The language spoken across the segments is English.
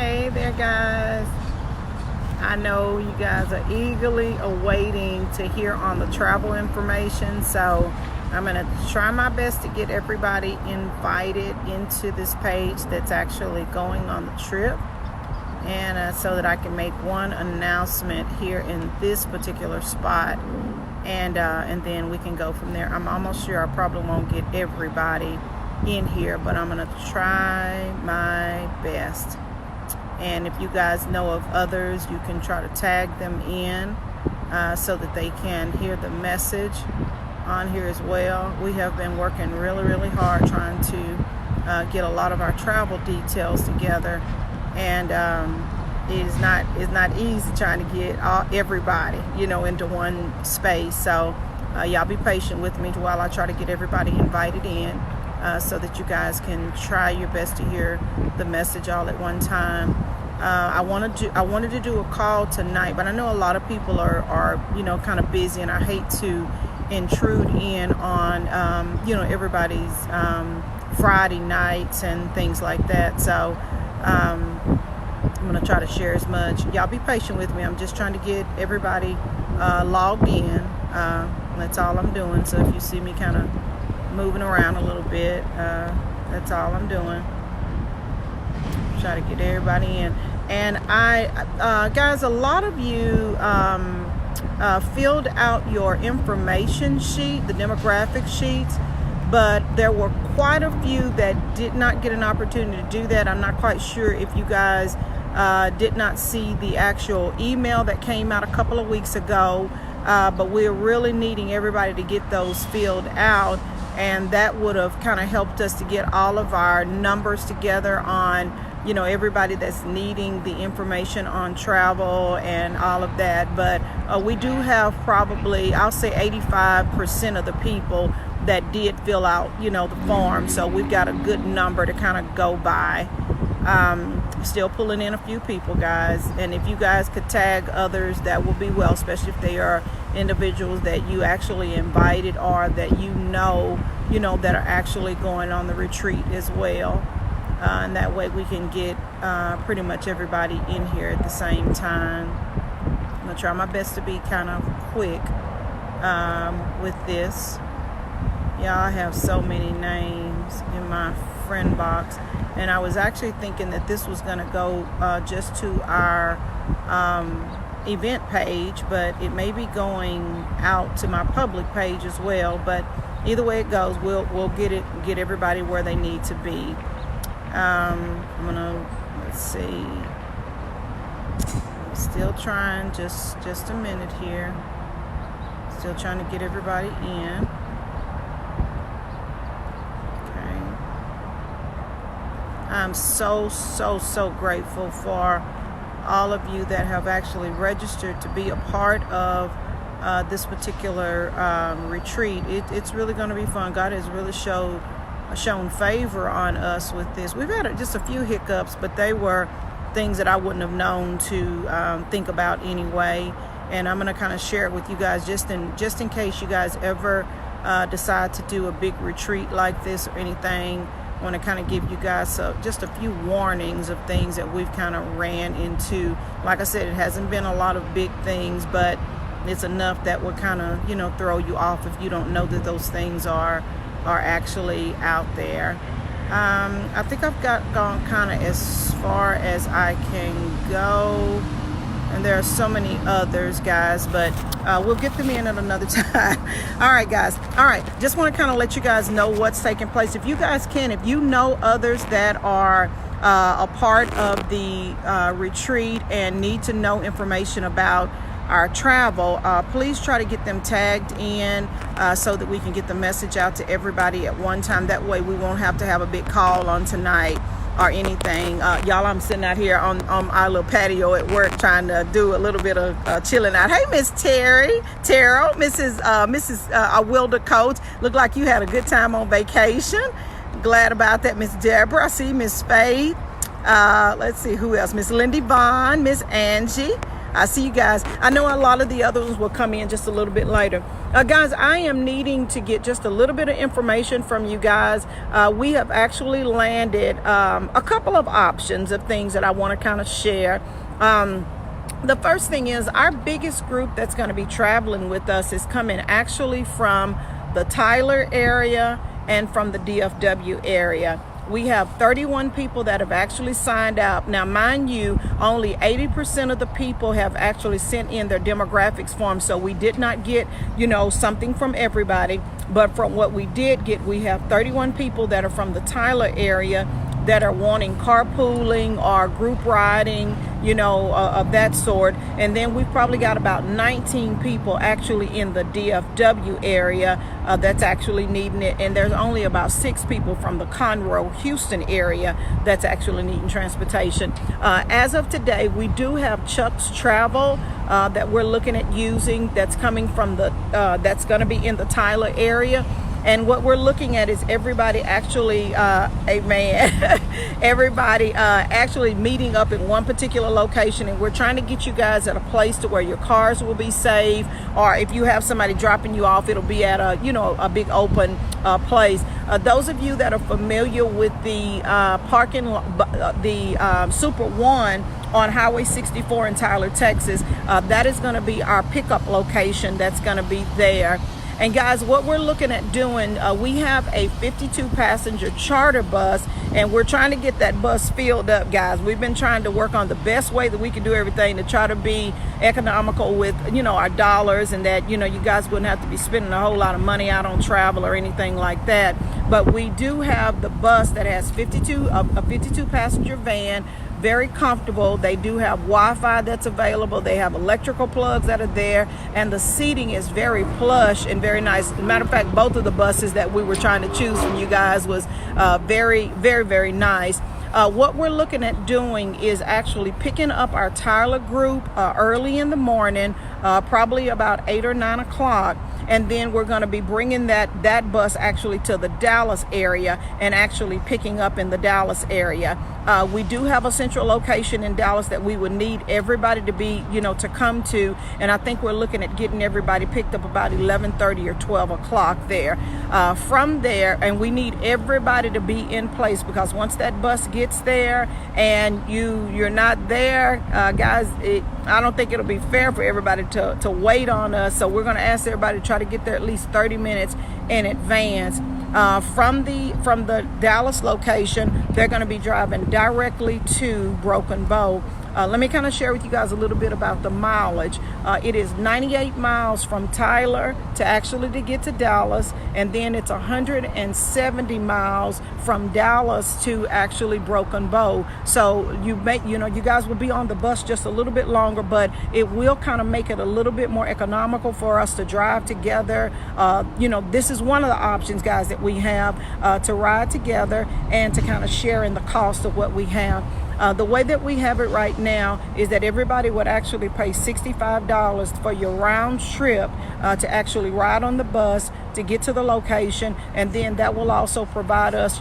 Hey there, guys. I know you guys are eagerly awaiting to hear on the travel information, so I'm going to try my best to get everybody invited into this page that's actually going on the trip, and so that I can make one announcement here in this particular spot, and then we can go from there. I'm almost sure I probably won't get everybody in here, but I'm going to try my best. And if you guys know of others, you can try to tag them in so that they can hear the message on here as well. We have been working really hard trying to get a lot of our travel details together, and it's not easy trying to get everybody into one space. So y'all be patient with me while I try to get everybody invited in, so that you guys can try your best to hear the message all at one time. I wanted to do a call tonight, but I know a lot of people are kind of busy, and I hate to intrude in on everybody's Friday nights and things like that. So I'm going to try to share as much. Y'all be patient with me. I'm just trying to get everybody logged in. That's all I'm doing. So if you see me kind of moving around a little bit, that's all I'm doing. Try to get everybody in. And guys, a lot of you filled out your information sheet, the demographic sheets, but there were quite a few that did not get an opportunity to do that. I'm not quite sure if you guys did not see the actual email that came out a couple of weeks ago, but we're really needing everybody to get those filled out. And that would have kind of helped us to get all of our numbers together on, everybody that's needing the information on travel and all of that. But we do have probably, I'll say 85% of the people that did fill out, the form. So we've got a good number to kind of go by. Still pulling in a few people, guys. And if you guys could tag others, that will be well, especially if they are individuals that you actually invited or that that are actually going on the retreat as well. And that way we can get pretty much everybody in here at the same time. I'm going to try my best to be kind of quick with this. I have so many names in my friend box, and I was actually thinking that this was going to go just to our event page, but it may be going out to my public page as well. But either way it goes, we'll get everybody where they need to be. Let's see. Still trying, just a minute here. Still trying to get everybody in. I'm so grateful for all of you that have actually registered to be a part of this particular retreat. It's really going to be fun. God has really shown favor on us with this. We've had just a few hiccups, but they were things that I wouldn't have known to think about anyway. And I'm going to kind of share it with you guys just in case you guys ever decide to do a big retreat like this or anything. I want to kind of give you guys just a few warnings of things that we've kind of ran into. Like I said, it hasn't been a lot of big things, but it's enough that will kind of throw you off if you don't know that those things are actually out there. I think I've gone kind of as far as I can go, and there are so many others, guys, but we'll get them in at another time. All right, guys. All right, just want to kind of let you guys know what's taking place. If you guys can, if you know others that are a part of the retreat and need to know information about our travel, please try to get them tagged in so that we can get the message out to everybody at one time. That way we won't have to have a big call on tonight or anything. Y'all, I'm sitting out here on our little patio at work trying to do a little bit of chilling out. Hey, Miss Terrell, Mrs. Wilda Coach. Look like you had a good time on vacation. Glad about that, Miss Deborah. I see Miss Faith. Let's see who else. Miss Lindy Vaughn, Miss Angie. I see you guys. I know a lot of the other ones will come in just a little bit later. Guys, I am needing to get just a little bit of information from you guys. We have actually landed a couple of options of things that I want to kind of share. The first thing is our biggest group that's going to be traveling with us is coming actually from the Tyler area and from the DFW area. We have 31 people that have actually signed up. Now, mind you, only 80% of the people have actually sent in their demographics form. So we did not get, something from everybody. But from what we did get, we have 31 people that are from the Tyler area that are wanting carpooling or group riding, of that sort. And then we've probably got about 19 people actually in the DFW area that's actually needing it. And there's only about 6 people from the Conroe, Houston area that's actually needing transportation. As of today, we do have Chuck's Travel that we're looking at using that's coming from that's going to be in the Tyler area. And what we're looking at is everybody actually, everybody actually meeting up in one particular location. And we're trying to get you guys at a place to where your cars will be safe. Or if you have somebody dropping you off, it'll be at a big open place. Those of you that are familiar with the Super One on Highway 64 in Tyler, Texas, that is going to be our pickup location that's going to be there. And guys, what we're looking at doing, we have a 52 passenger charter bus, and we're trying to get that bus filled up, guys. We've been trying to work on the best way that we can do everything to try to be economical with, our dollars, and that, you guys wouldn't have to be spending a whole lot of money out on travel or anything like that. But we do have the bus that has a 52 passenger van, very comfortable. They do have Wi-Fi that's available. They have electrical plugs that are there, and the seating is very plush and very nice. As a matter of fact, both of the buses that we were trying to choose from you guys was very, very, very nice. What we're looking at doing is actually picking up our Tyler group early in the morning, probably about 8 or 9 o'clock. And then we're going to be bringing that bus actually to the Dallas area and actually picking up in the Dallas area. We do have a central location in Dallas that we would need everybody to be, to come to. And I think we're looking at getting everybody picked up about 11:30 or 12 o'clock there. From there, and we need everybody to be in place, because once that bus gets there and you're not there, guys, I don't think it'll be fair for everybody to wait on us. So we're going to ask everybody to try to get there at least 30 minutes in advance. From the Dallas location, they're going to be driving directly to Broken Bow. Let me kind of share with you guys a little bit about the mileage. It is 98 miles from Tyler to get to Dallas, and then it's 170 miles from Dallas to actually Broken Bow. So you guys will be on the bus just a little bit longer, but it will kind of make it a little bit more economical for us to drive together. This is one of the options, guys, that we have to ride together and to kind of share in the cost of what we have. The way that we have it right now is that everybody would actually pay $65 for your round trip to actually ride on the bus to get to the location, and then that will also provide us,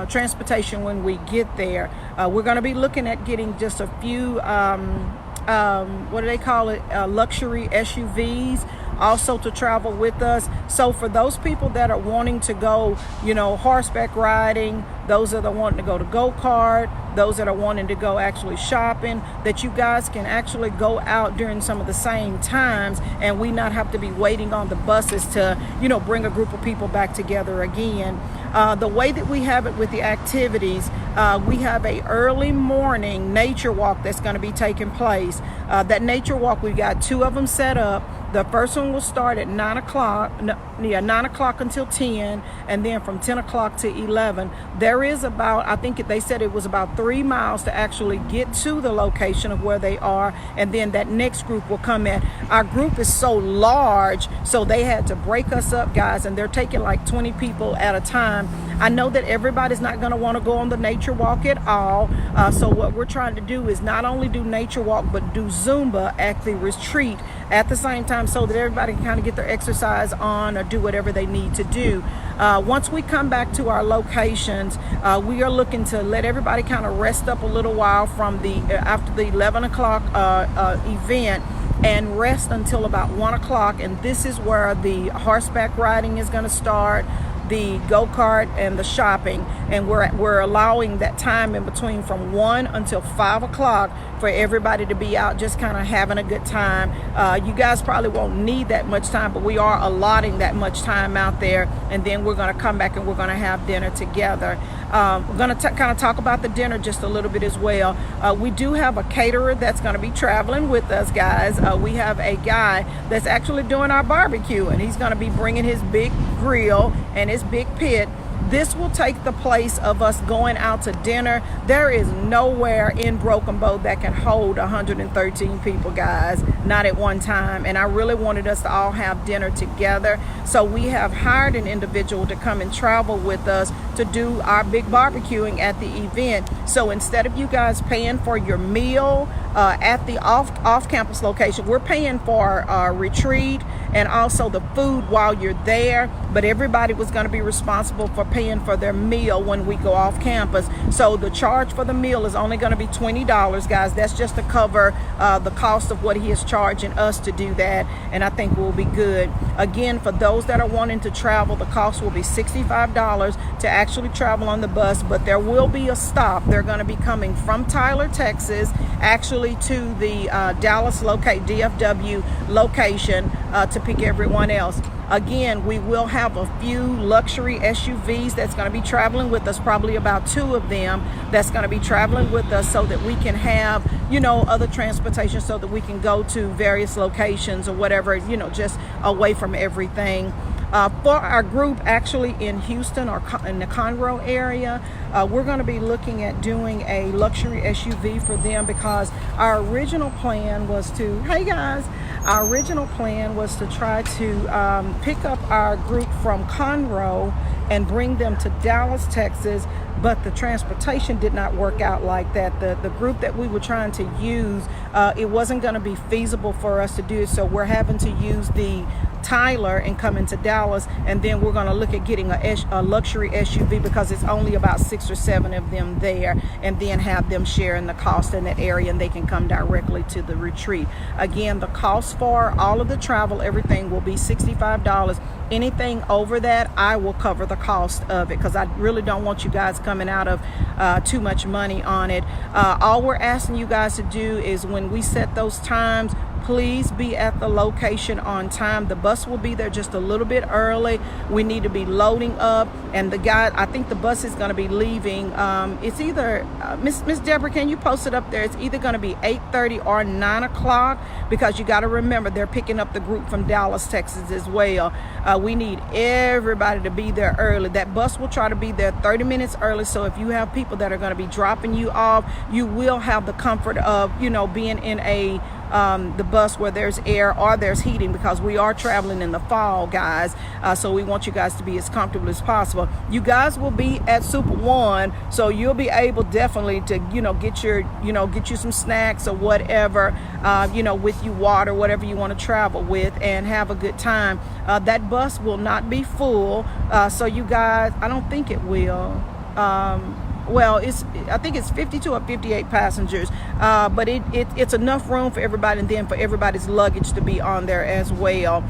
transportation when we get there. We're going to be looking at getting just a few, what do they call it, luxury SUVs also to travel with us. So for those people that are wanting to go, horseback riding, those that are wanting to go to go-kart, those that are wanting to go actually shopping, that you guys can actually go out during some of the same times, and we not have to be waiting on the buses to, bring a group of people back together again. The way that we have it with the activities, we have a early morning nature walk that's going to be taking place. That nature walk, we've got 2 of them set up. The first one will start at 9 o'clock, 9 o'clock until 10, and then from 10 o'clock to 11. There is about, I think they said it was about 3 miles to actually get to the location of where they are, and then that next group will come in. Our group is so large, so they had to break us up, guys, and they're taking like 20 people at a time. I know that everybody's not going to want to go on the nature walk at all, so what we're trying to do is not only do nature walk, but do Zumba at the retreat at the same time so that everybody can kind of get their exercise on or do whatever they need to do. Once we come back to our locations, we are looking to let everybody kind of rest up a little while from the after the 11 o'clock event, and rest until about 1 o'clock. And this is where the horseback riding is going to start, the go-kart and the shopping, and we're allowing that time in between from 1 until 5 o'clock for everybody to be out just kind of having a good time. You guys probably won't need that much time, but we are allotting that much time out there, and then we're going to come back and we're going to have dinner together. We're going to kind of talk about the dinner just a little bit as well. We do have a caterer that's going to be traveling with us, guys. We have a guy that's actually doing our barbecue, and he's going to be bringing his big grill and his big pit. This will take the place of us going out to dinner. There is nowhere in Broken Bow that can hold 113 people, guys, not at one time. And I really wanted us to all have dinner together. So we have hired an individual to come and travel with us to do our big barbecuing at the event. So instead of you guys paying for your meal at the off-campus location, we're paying for our retreat and also the food while you're there. But everybody was going to be responsible for paying for their meal when we go off campus. So the charge for the meal is only going to be $20, guys. That's just to cover the cost of what he is charging us to do that, and I think we'll be good. Again, for those that are wanting to travel, the cost will be $65 to actually travel on the bus, but there will be a stop. They're going to be coming from Tyler, Texas, actually to the Dallas DFW location to pick everyone else. Again, we will have a few luxury SUVs that's going to be traveling with us, probably about 2 of them that's going to be traveling with us, so that we can have, other transportation, so that we can go to various locations or whatever, just away from everything. For our group actually in Houston or in the Conroe area, we're going to be looking at doing a luxury SUV for them, because our original plan was to, our original plan was to try to pick up our group from Conroe and bring them to Dallas, Texas, but the transportation did not work out like that. The group that we were trying to use, it wasn't going to be feasible for us to do it, so we're having to use the Tyler and come into Dallas, and then we're going to look at getting a luxury SUV, because it's only about 6 or 7 of them there, and then have them sharing the cost in that area, and they can come directly to the retreat. Again, the cost for all of the travel, everything, will be $65. Anything over that, I will cover the cost of it, because I really don't want you guys coming out of too much money on it. All we're asking you guys to do is, when we set those times, please be at the location on time. The bus will be there just a little bit early. We need to be loading up, and I think the bus is going to be leaving. It's either Miss Deborah, can you post it up there? It's either going to be 8:30 or 9 o'clock, because you got to remember they're picking up the group from Dallas, Texas as well. We need everybody to be there early. That bus will try to be there 30 minutes early, so if you have people that are going to be dropping you off, you will have the comfort of being in the bus where there's air or there's heating, because we are traveling in the fall, guys. So we want you guys to be as comfortable as possible. You guys will be at Super One, so you'll be able definitely to get you some snacks or whatever, with you, water, whatever you want to travel with, and have a good time. That bus will not be full, so you guys, I don't think it will. I think it's 52 or 58 passengers, but it's enough room for everybody, and then for everybody's luggage to be on there as well.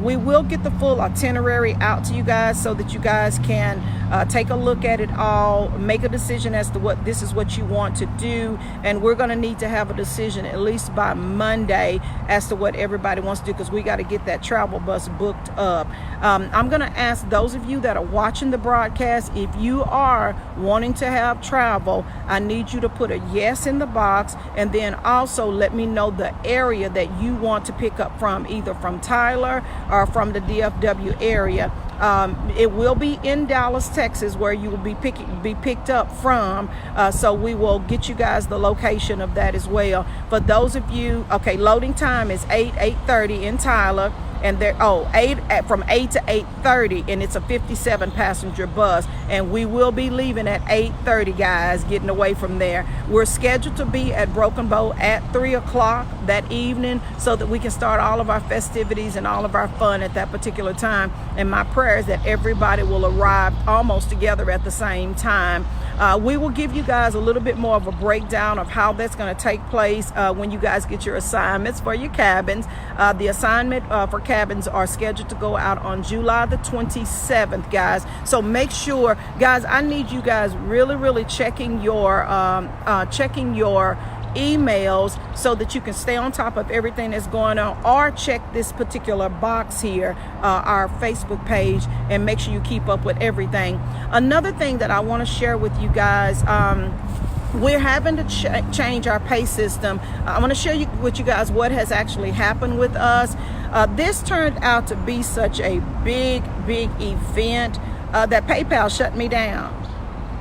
We will get the full itinerary out to you guys, so that you guys can take a look at it all, make a decision as to what this is what you want to do, and we're going to need to have a decision at least by Monday as to what everybody wants to do, because we got to get that travel bus booked up. I'm going to ask those of you that are watching the broadcast, if you are wanting to have travel, I need you to put a yes in the box, and then also let me know the area that you want to pick up from, either from Tyler or from the DFW area. It will be in Dallas, Texas, where you will be picked up from. So we will get you guys the location of that as well. For those of you, loading time is 8:30 in Tyler, and they're from 8 to 8:30, and it's a 57 passenger bus, and we will be leaving at 8:30, guys, getting away from there. We're scheduled to be at Broken Bow at 3 o'clock that evening so that we can start all of our festivities and all of our fun at that particular time. And my prayer is that everybody will arrive almost together at the same time. We will give you guys a little bit more of a breakdown of how that's going to take place when you guys get your assignments for your cabins. The assignment for cabins are scheduled to go out on July the 27th, guys. So make sure, guys, I need you guys really checking your emails so that you can stay on top of everything that's going on, or check this particular box here, our Facebook page, and make sure you keep up with everything. Another thing that I want to share with you guys, we're having to change our pay system. I want to share with you guys what has actually happened with us. This turned out to be such a big event that PayPal shut me down.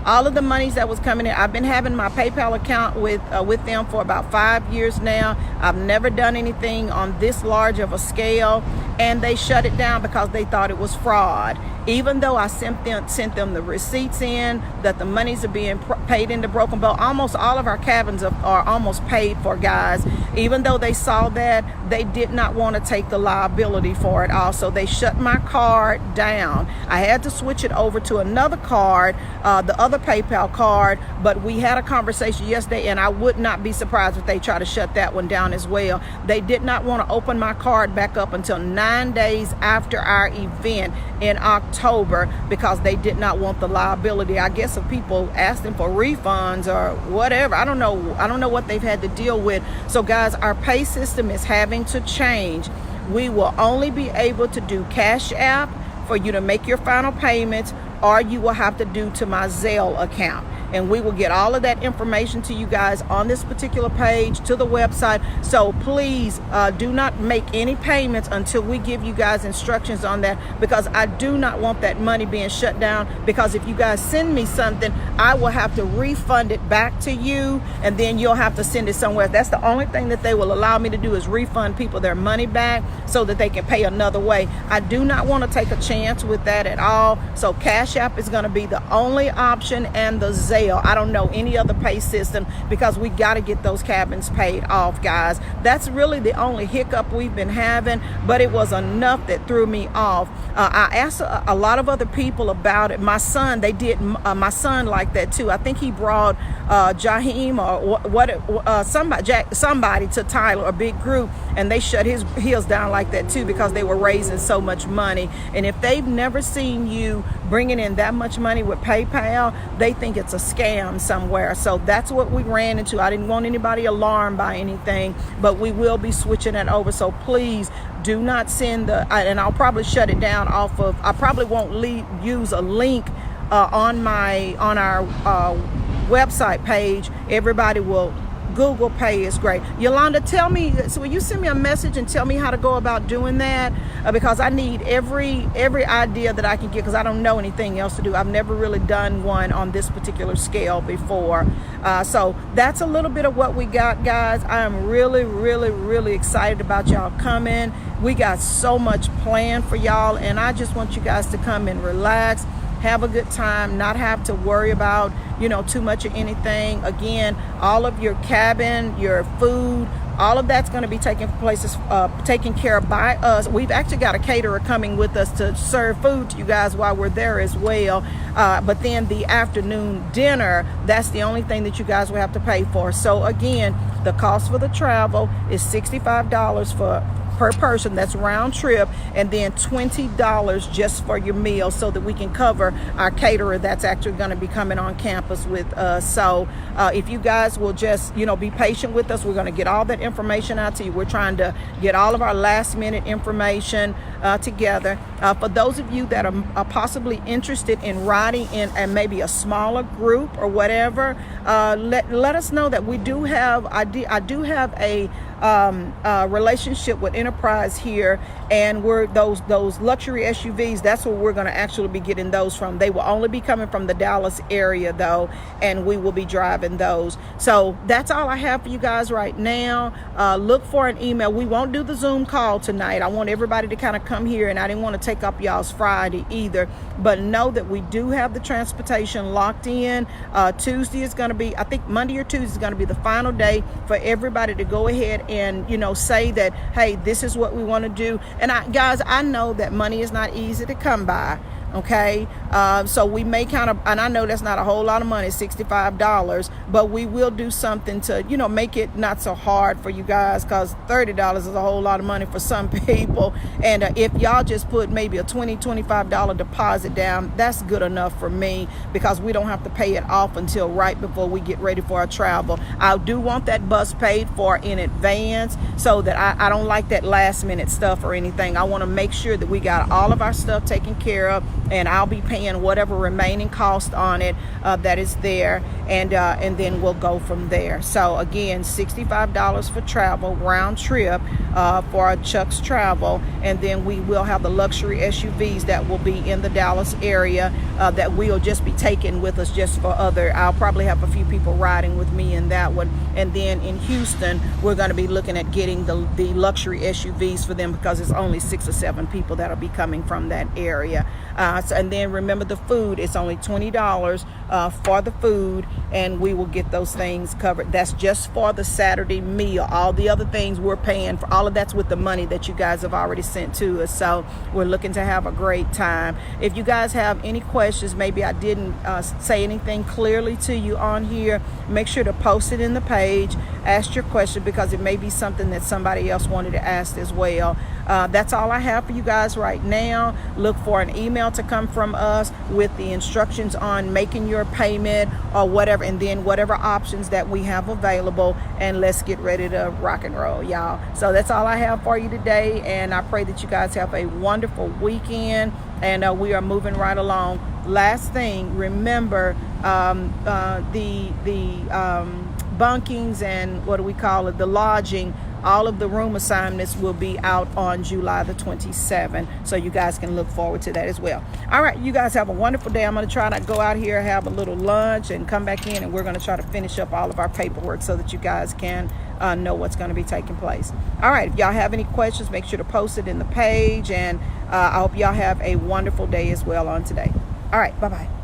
All of the monies that was coming in, I've been having my PayPal account with them for about 5 years now. I've never done anything on this large of a scale, and they shut it down because they thought it was fraud. Even though I sent them the receipts in that the monies are being paid into Broken Bow. Almost all of our cabins are almost paid for, guys. Even though they saw that, they did not want to take the liability for it all. So they shut my card down. I had to switch it over to another card, the other PayPal card, but we had a conversation yesterday, and I would not be surprised if they try to shut that one down as well. They did not want to open my card back up until 9 days after our event in October because they did not want the liability, I guess, of people asking for refunds or whatever. I don't know what they've had to deal with. So guys, our pay system is having to change. We will only be able to do Cash App for you to make your final payments, or you will have to do to my Zelle account. And we will get all of that information to you guys on this particular page, to the website. So please do not make any payments until we give you guys instructions on that, because I do not want that money being shut down, because if you guys send me something, I will have to refund it back to you, and then you'll have to send it somewhere. That's the only thing that they will allow me to do, is refund people their money back so that they can pay another way. I do not want to take a chance with that at all. So Cash App is going to be the only option, and the Zelle. I don't know any other pay system, because we got to get those cabins paid off, guys. That's really the only hiccup we've been having, but it was enough that threw me off. I asked a lot of other people about it. My son, my son like that too. I think he brought Jaheim or somebody to Tyler, a big group, and they shut his heels down like that too, because they were raising so much money. And if they've never seen you bringing in that much money with PayPal, they think it's a scam somewhere. So that's what we ran into. I didn't want anybody alarmed by anything, but we will be switching it over. So please do not send and I'll probably shut it down off of, I probably won't use a link on our website page. Everybody will Google Pay is great. Yolanda, tell me, so will you send me a message and tell me how to go about doing that? Because I need every idea that I can get, because I don't know anything else to do. I've never really done one on this particular scale before. So that's a little bit of what we got, guys. I am really excited about y'all coming. We got so much planned for y'all, and I just want you guys to come and relax, have a good time, not have to worry about, too much of anything. Again, all of your cabin, your food, all of that's going to be taken care of by us. We've actually got a caterer coming with us to serve food to you guys while we're there as well. But then the afternoon dinner, that's the only thing that you guys will have to pay for. So again, the cost for the travel is $65 per person, that's round trip, and then $20 just for your meal, so that we can cover our caterer that's actually going to be coming on campus with us. So if you guys will just be patient with us, we're going to get all that information out to you. We're trying to get all of our last minute information together. For those of you that are possibly interested in riding in and maybe a smaller group or whatever, let us know that we do have, I do have a relationship with Enterprise here, and we're those luxury SUVs. That's where we're going to actually be getting those from. They will only be coming from the Dallas area though, and we will be driving those. So that's all I have for you guys right now. Look for an email. We won't do the Zoom call tonight. I want everybody to kind of come here, and I didn't want to take up y'all's Friday either, but know that we do have the transportation locked in. Tuesday is going to be, I think Monday or Tuesday is going to be the final day for everybody to go ahead and, you know, say that, hey, this is what we want to do. And guys, I know that money is not easy to come by. Okay, so we may kind of, and I know that's not a whole lot of money, $65, but we will do something to, you know, make it not so hard for you guys, because $30 is a whole lot of money for some people. And if y'all just put maybe a $25 deposit down, that's good enough for me, because we don't have to pay it off until right before we get ready for our travel. I do want that bus paid for in advance, so that I don't like that last minute stuff or anything. I want to make sure that we got all of our stuff taken care of, and I'll be paying whatever remaining cost on it that is there, and then we'll go from there. So again, $65 for travel, round trip for Chuck's Travel, and then we will have the luxury SUVs that will be in the Dallas area that we'll just be taking with us just for other. I'll probably have a few people riding with me in that one, and then in Houston we're going to be looking at getting the luxury SUVs for them, because it's only 6 or 7 people that'll be coming from that area. And then remember the food, it's only $20 for the food, and we will get those things covered. That's just for the Saturday meal. All the other things we're paying for, all of that's with the money that you guys have already sent to us. So we're looking to have a great time. If you guys have any questions, maybe I didn't say anything clearly to you on here, make sure to post it in the page, ask your question, because it may be something that somebody else wanted to ask as well. That's all I have for you guys right now. Look for an email to come from us with the instructions on making your payment or whatever, and then whatever options that we have available, and let's get ready to rock and roll, y'all. So that's all I have for you today, and I pray that you guys have a wonderful weekend, and we are moving right along. Last thing, remember the bunkings and what do we call it, the lodging, all of the room assignments will be out on July the 27th, so you guys can look forward to that as well. All right, you guys have a wonderful day. I'm going to try to go out here, have a little lunch, and come back in, and we're going to try to finish up all of our paperwork so that you guys can know what's going to be taking place. All right, if y'all have any questions, make sure to post it in the page, and I hope y'all have a wonderful day as well on today. All right, bye-bye.